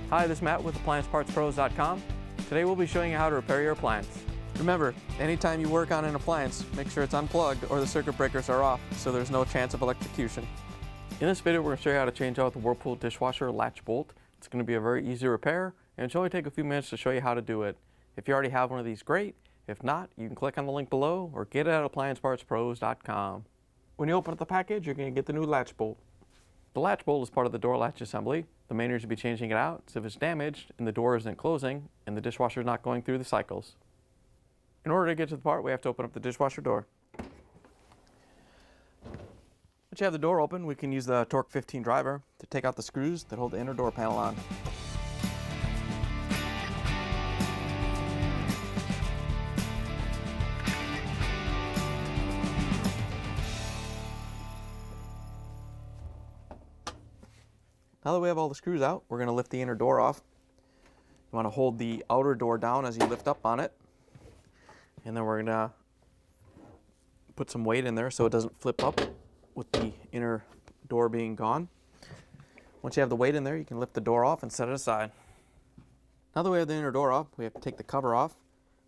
Hi, this is Matt with AppliancePartsPros.com. Today we'll be showing you how to repair your appliance. Remember, anytime you work on an appliance, make sure it's unplugged or the circuit breakers are off so there's no chance of electrocution. In this video, we're going to show you how to change out the Whirlpool dishwasher latch bolt. It's going to be a very easy repair, and it should only take a few minutes to show you how to do it. If you already have one of these, great. If not, you can click on the link below or get it at AppliancePartsPros.com. When you open up the package, you're going to get the new latch bolt. The latch bolt is part of the door latch assembly. The main reason to be changing it out is if it's damaged and the door isn't closing and the dishwasher is not going through the cycles. In order to get to the part, we have to open up the dishwasher door. Once you have the door open, we can use the Torx 15 driver to take out the screws that hold the inner door panel on. Now that we have all the screws out, we're going to lift the inner door off. You want to hold the outer door down as you lift up on it. And then we're going to put some weight in there so it doesn't flip up with the inner door being gone. Once you have the weight in there, you can lift the door off and set it aside. Now that we have the inner door off, we have to take the cover off.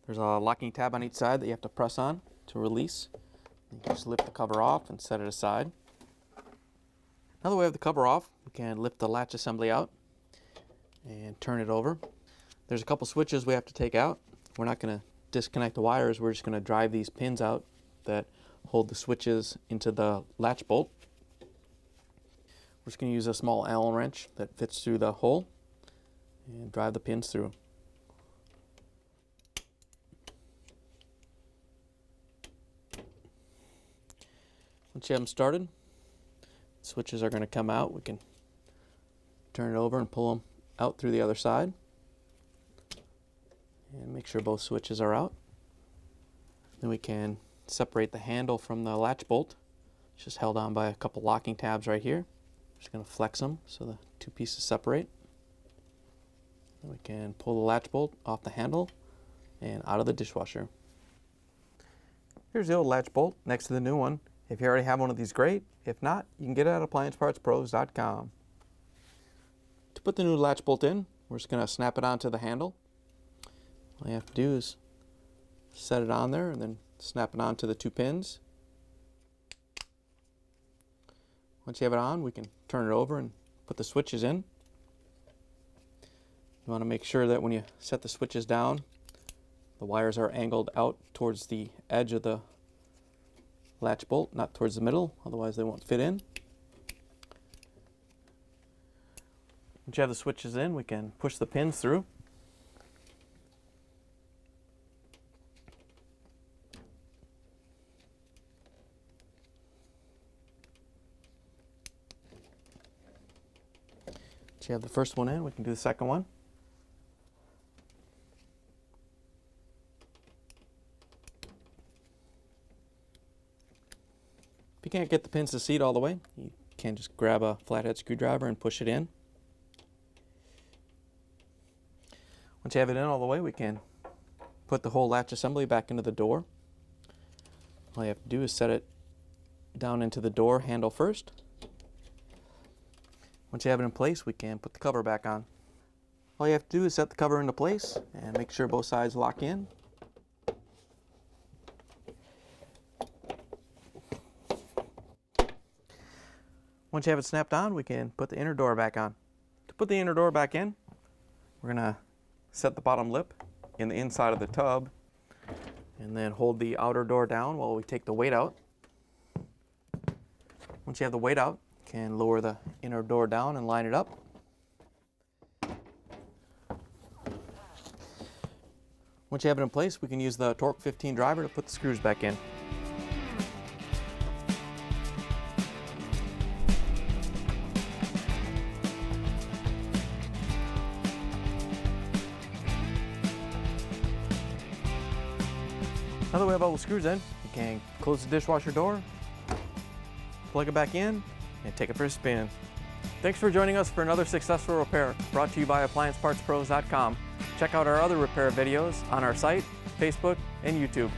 There's a locking tab on each side that you have to press on to release. You can just lift the cover off and set it aside. Now that we have the cover off, we can lift the latch assembly out and turn it over. There's a couple switches we have to take out. We're not going to disconnect the wires, we're just going to drive these pins out that hold the switches into the latch bolt. We're just going to use a small Allen wrench that fits through the hole and drive the pins through. Once you have them started, switches are going to come out. We can turn it over and pull them out through the other side and make sure both switches are out. Then we can separate the handle from the latch bolt. It's just held on by a couple locking tabs right here. Just going to flex them so the two pieces separate. Then we can pull the latch bolt off the handle and out of the dishwasher. Here's the old latch bolt next to the new one. If you already have one of these, great. If not, you can get it at AppliancePartsPros.com. To put the new latch bolt in, we're just going to snap it onto the handle. All you have to do is set it on there and then snap it onto the two pins. Once you have it on, we can turn it over and put the switches in. You want to make sure that when you set the switches down, the wires are angled out towards the edge of the latch bolt, not towards the middle, otherwise they won't fit in. Once you have the switches in, we can push the pins through. Once you have the first one in, we can do the second one. If you can't get the pins to seat all the way, you can just grab a flathead screwdriver and push it in. Once you have it in all the way, we can put the whole latch assembly back into the door. All you have to do is set it down into the door handle first. Once you have it in place, we can put the cover back on. All you have to do is set the cover into place and make sure both sides lock in. Once you have it snapped on, we can put the inner door back on. To put the inner door back in, we're going to set the bottom lip in the inside of the tub and then hold the outer door down while we take the weight out. Once you have the weight out, you can lower the inner door down and line it up. Once you have it in place, we can use the Torx 15 driver to put the screws back in. Now that we have all the screws in, we can close the dishwasher door, plug it back in, and take it for a spin. Thanks for joining us for another successful repair brought to you by AppliancePartsPros.com. Check out our other repair videos on our site, Facebook, and YouTube.